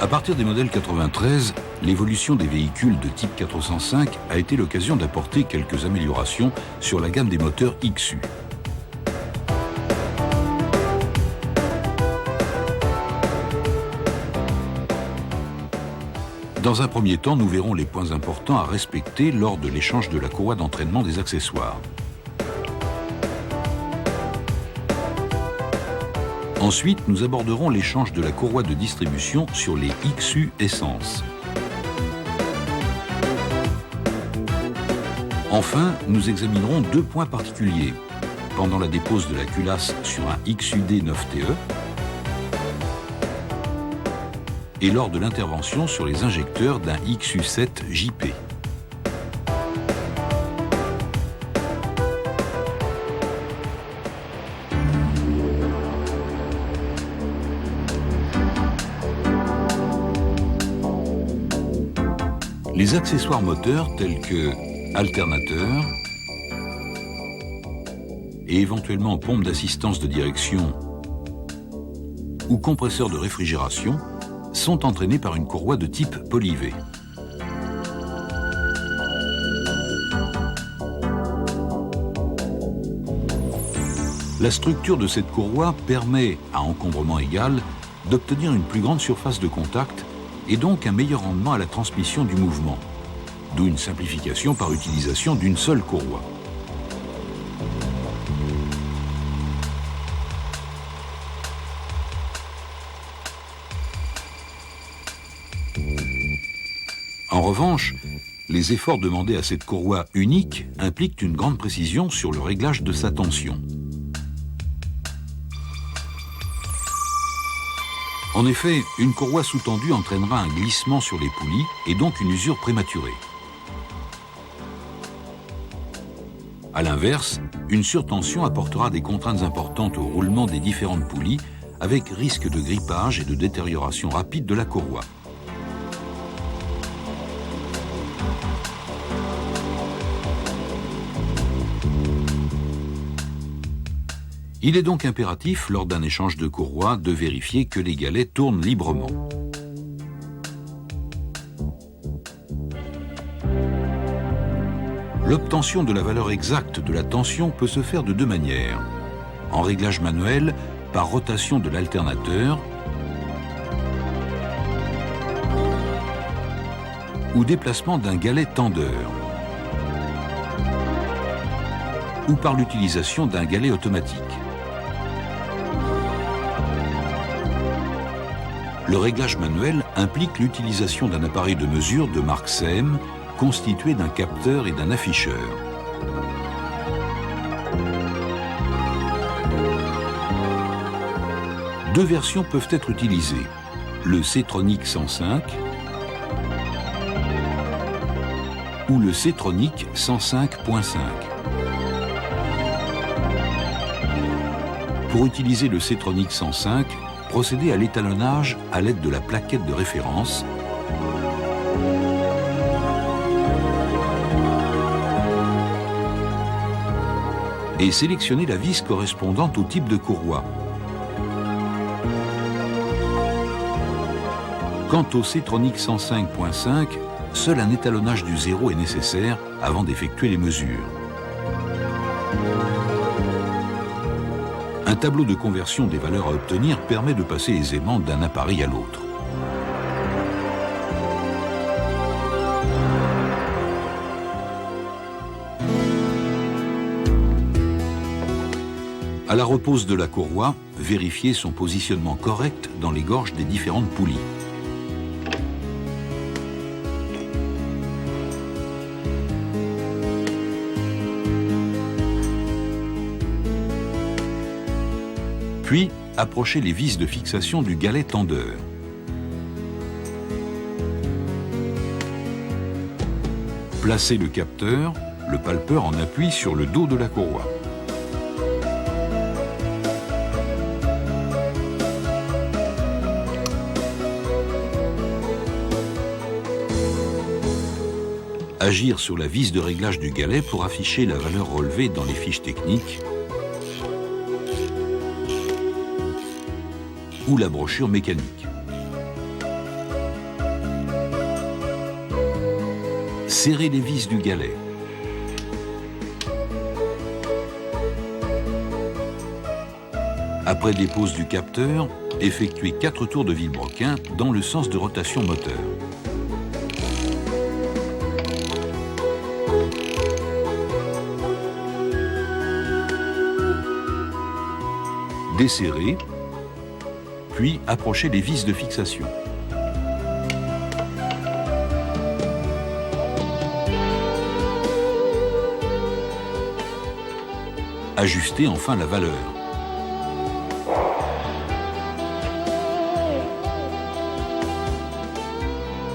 À partir des modèles 93, l'évolution des véhicules de type 405 a été l'occasion d'apporter quelques améliorations sur la gamme des moteurs XU. Dans un premier temps, nous verrons les points importants à respecter lors de l'échange de la courroie d'entraînement des accessoires. Ensuite, nous aborderons l'échange de la courroie de distribution sur les XU Essence. Enfin, nous examinerons deux points particuliers. Pendant la dépose de la culasse sur un XUD 9TE et lors de l'intervention sur les injecteurs d'un XU7 JP. Les accessoires moteurs tels que alternateurs et éventuellement pompe d'assistance de direction ou compresseur de réfrigération sont entraînés par une courroie de type polyV. La structure de cette courroie permet, à encombrement égal, d'obtenir une plus grande surface de contact et donc un meilleur rendement à la transmission du mouvement, d'où une simplification par utilisation d'une seule courroie. En revanche, les efforts demandés à cette courroie unique impliquent une grande précision sur le réglage de sa tension. En effet, une courroie sous-tendue entraînera un glissement sur les poulies et donc une usure prématurée. A l'inverse, une surtension apportera des contraintes importantes au roulement des différentes poulies avec risque de grippage et de détérioration rapide de la courroie. Il est donc impératif, lors d'un échange de courroie, de vérifier que les galets tournent librement. L'obtention de la valeur exacte de la tension peut se faire de deux manières. En réglage manuel, par rotation de l'alternateur, ou déplacement d'un galet tendeur, ou par l'utilisation d'un galet automatique. Le réglage manuel implique l'utilisation d'un appareil de mesure de marque SEM constitué d'un capteur et d'un afficheur. Deux versions peuvent être utilisées, le C-Tronic 105 ou le C-Tronic 105.5. Pour utiliser le C-Tronic 105, procédez à l'étalonnage à l'aide de la plaquette de référence et sélectionnez la vis correspondante au type de courroie. Quant au C-Tronic 105.5, seul un étalonnage du zéro est nécessaire avant d'effectuer les mesures. Un tableau de conversion des valeurs à obtenir permet de passer aisément d'un appareil à l'autre. À la repose de la courroie, vérifiez son positionnement correct dans les gorges des différentes poulies. Puis, approchez les vis de fixation du galet tendeur. Placez le capteur, le palpeur en appui sur le dos de la courroie. Agir sur la vis de réglage du galet pour afficher la valeur relevée dans les fiches techniques ou la brochure mécanique. Serrez les vis du galet. Après dépose du capteur, effectuez 4 tours de vilebrequin dans le sens de rotation moteur. Desserrez, puis approchez les vis de fixation. Ajustez enfin la valeur.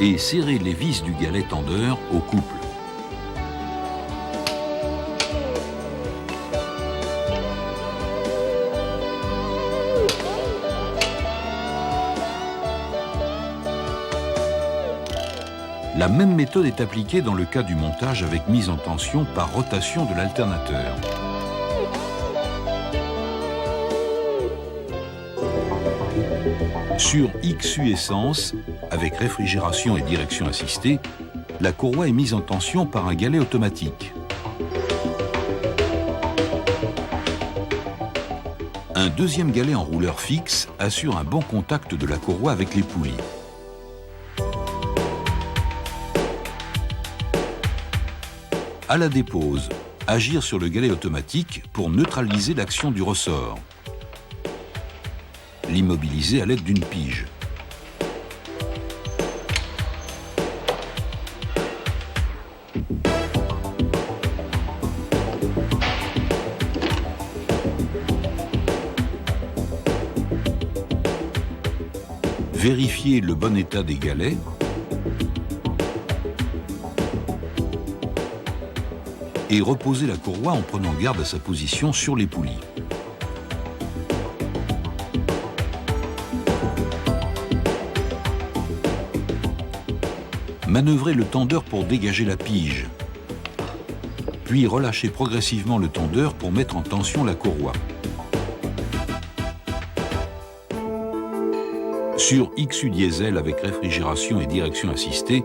Et serrez les vis du galet tendeur au couple. La même méthode est appliquée dans le cas du montage avec mise en tension par rotation de l'alternateur. Sur XU Essence, avec réfrigération et direction assistée, la courroie est mise en tension par un galet automatique. Un deuxième galet en rouleur fixe assure un bon contact de la courroie avec les poulies. À la dépose, agir sur le galet automatique pour neutraliser l'action du ressort. L'immobiliser à l'aide d'une pige. Vérifiez le bon état des galets. Et reposez la courroie en prenant garde à sa position sur les poulies. Manœuvrez le tendeur pour dégager la pige, puis relâchez progressivement le tendeur pour mettre en tension la courroie. Sur XU diesel avec réfrigération et direction assistée,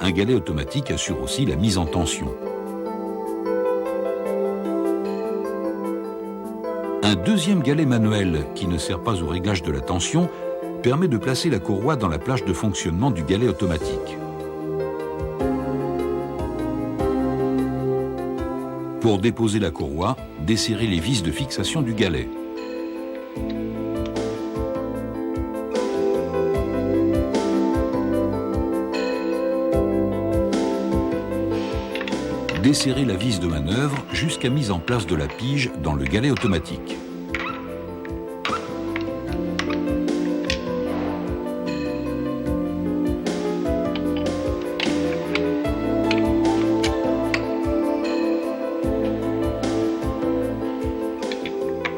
un galet automatique assure aussi la mise en tension. Un deuxième galet manuel, qui ne sert pas au réglage de la tension, permet de placer la courroie dans la plage de fonctionnement du galet automatique. Pour déposer la courroie, desserrez les vis de fixation du galet. Desserrez la vis de manœuvre jusqu'à mise en place de la pige dans le galet automatique.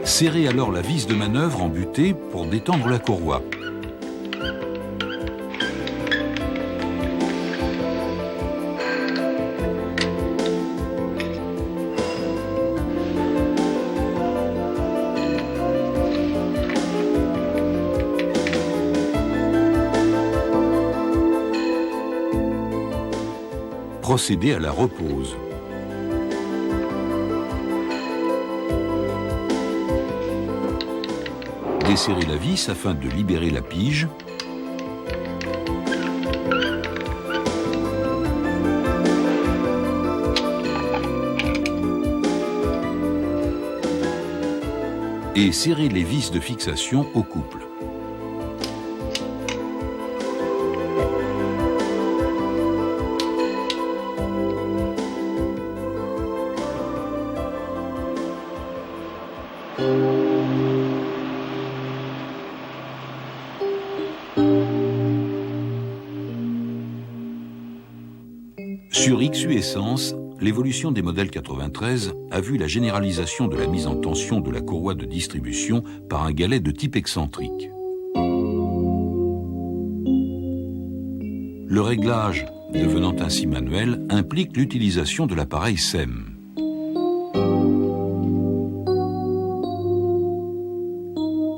Serrez alors la vis de manœuvre en butée pour détendre la courroie. Procédez à la repose. Desserrez la vis afin de libérer la pige. Et serrez les vis de fixation au couple. Sur XU Essence, l'évolution des modèles 93 a vu la généralisation de la mise en tension de la courroie de distribution par un galet de type excentrique. Le réglage, devenant ainsi manuel, implique l'utilisation de l'appareil SEM.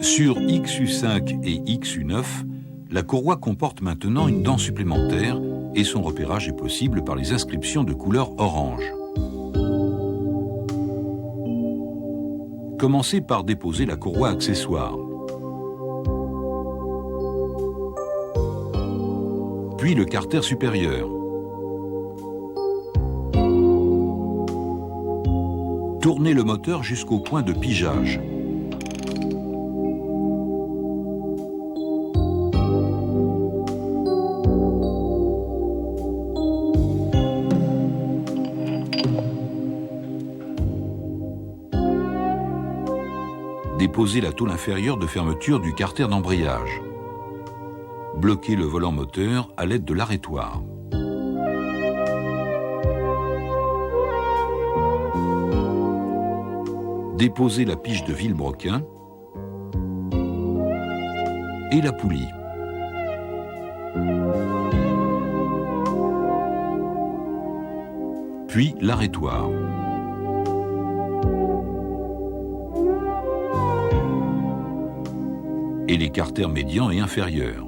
Sur XU5 et XU9, la courroie comporte maintenant une dent supplémentaire et son repérage est possible par les inscriptions de couleur orange. Commencez par déposer la courroie accessoire. Puis le carter supérieur. Tournez le moteur jusqu'au point de pigeage. Déposez la tôle inférieure de fermeture du carter d'embrayage. Bloquez le volant moteur à l'aide de l'arrêtoir. Déposez la pige de vilebrequin et la poulie. Puis l'arrêtoir. Et les carters médians et inférieurs.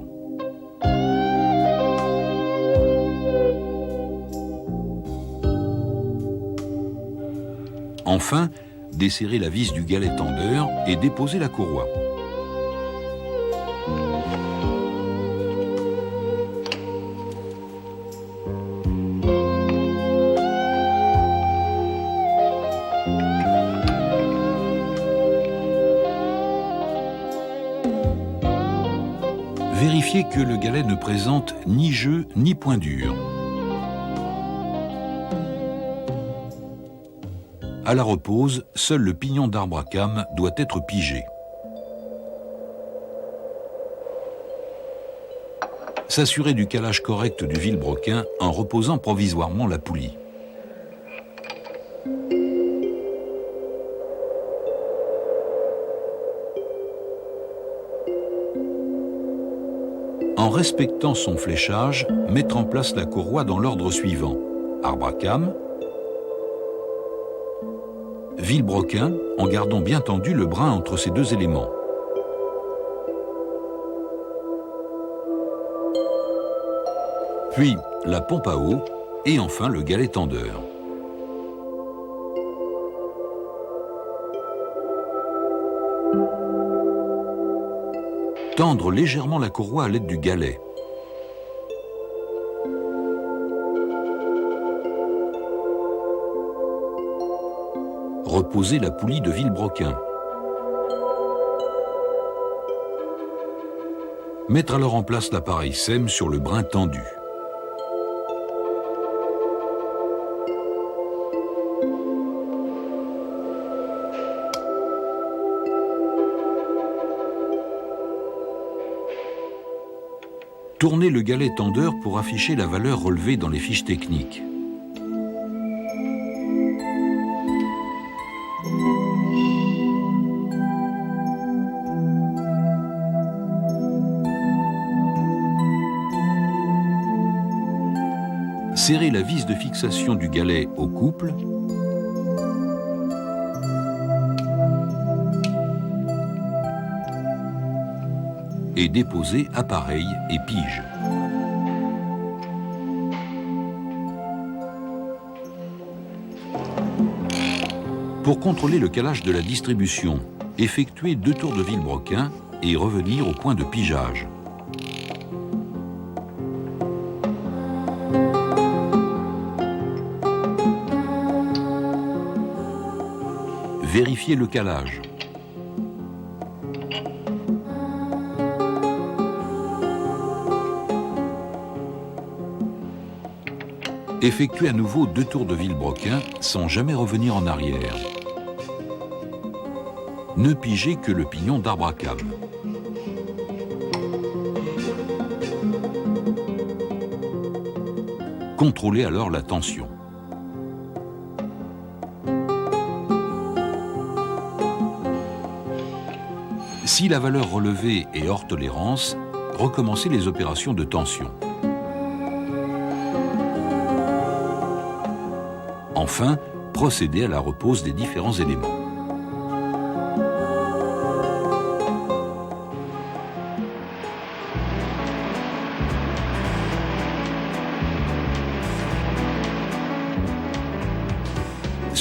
Enfin, desserrez la vis du galet tendeur et déposez la courroie. Vérifiez que le galet ne présente ni jeu ni point dur. À la repose, seul le pignon d'arbre à cames doit être pigé. S'assurer du calage correct du vilebrequin en reposant provisoirement la poulie. En respectant son fléchage, mettre en place la courroie dans l'ordre suivant: arbre à cames, vilebrequin, en gardant bien tendu le brin entre ces deux éléments. Puis la pompe à eau et enfin le galet tendeur. Tendre légèrement la courroie à l'aide du galet. Reposer la poulie de vilebrequin. Mettre alors en place l'appareil SEM sur le brin tendu. Tournez le galet tendeur pour afficher la valeur relevée dans les fiches techniques. Serrez la vis de fixation du galet au couple et déposez appareil et pige. Pour contrôler le calage de la distribution, effectuez 2 tours de vilebrequin et revenir au point de pigeage. Vérifiez le calage. Effectuez à nouveau 2 tours de vilebrequin sans jamais revenir en arrière. Ne pigez que le pignon d'arbre à cames. Contrôlez alors la tension. Si la valeur relevée est hors tolérance, recommencez les opérations de tension. Enfin, procédez à la repose des différents éléments.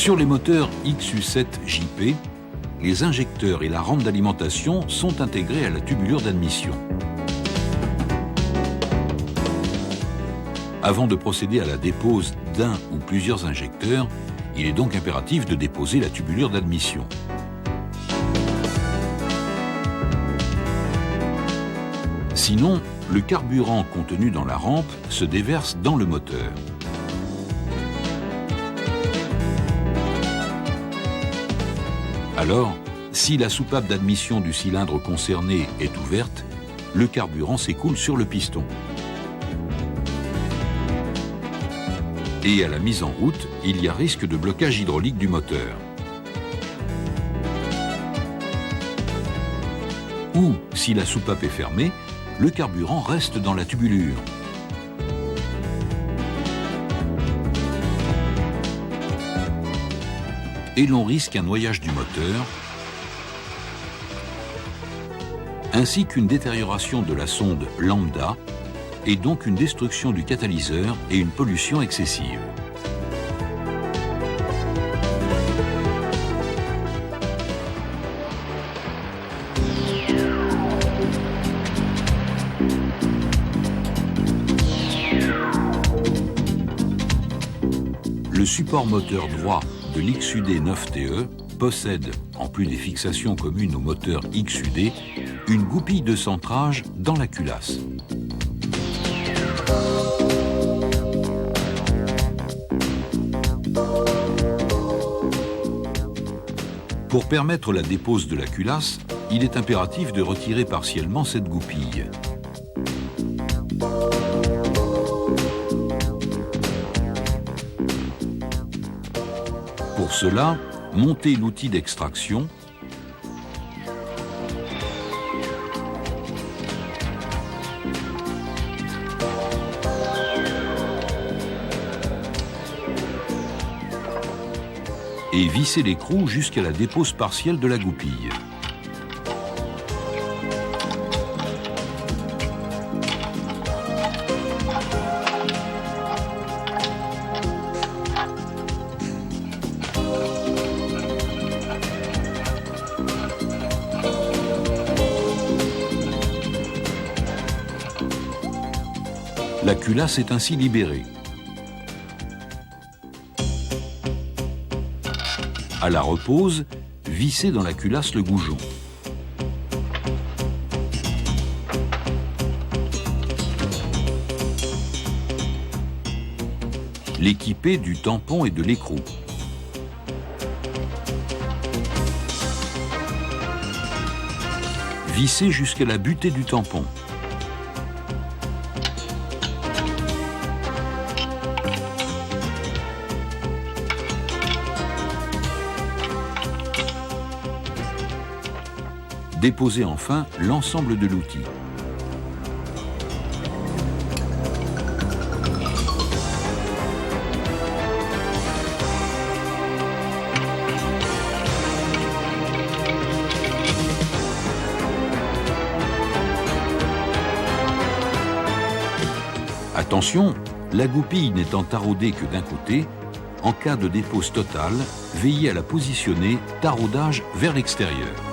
Sur les moteurs XU7JP, les injecteurs et la rampe d'alimentation sont intégrés à la tubulure d'admission. Avant de procéder à la dépose d'un ou plusieurs injecteurs, il est donc impératif de déposer la tubulure d'admission. Sinon, le carburant contenu dans la rampe se déverse dans le moteur. Alors, si la soupape d'admission du cylindre concerné est ouverte, le carburant s'écoule sur le piston. Et à la mise en route, il y a risque de blocage hydraulique du moteur. Ou, si la soupape est fermée, le carburant reste dans la tubulure. Et l'on risque un noyage du moteur, ainsi qu'une détérioration de la sonde lambda, et donc une destruction du catalyseur et une pollution excessive. Le support moteur droit de l'XUD 9TE possède, en plus des fixations communes au moteur XUD, une goupille de centrage dans la culasse. Pour permettre la dépose de la culasse, il est impératif de retirer partiellement cette goupille. Pour cela, montez l'outil d'extraction et vissez l'écrou jusqu'à la dépose partielle de la goupille. La culasse est ainsi libérée. À la repose, vissez dans la culasse le goujon. L'équipez du tampon et de l'écrou. Vissez jusqu'à la butée du tampon. Déposez enfin l'ensemble de l'outil. Attention, la goupille n'étant taraudée que d'un côté, en cas de dépose totale, veillez à la positionner taraudage vers l'extérieur.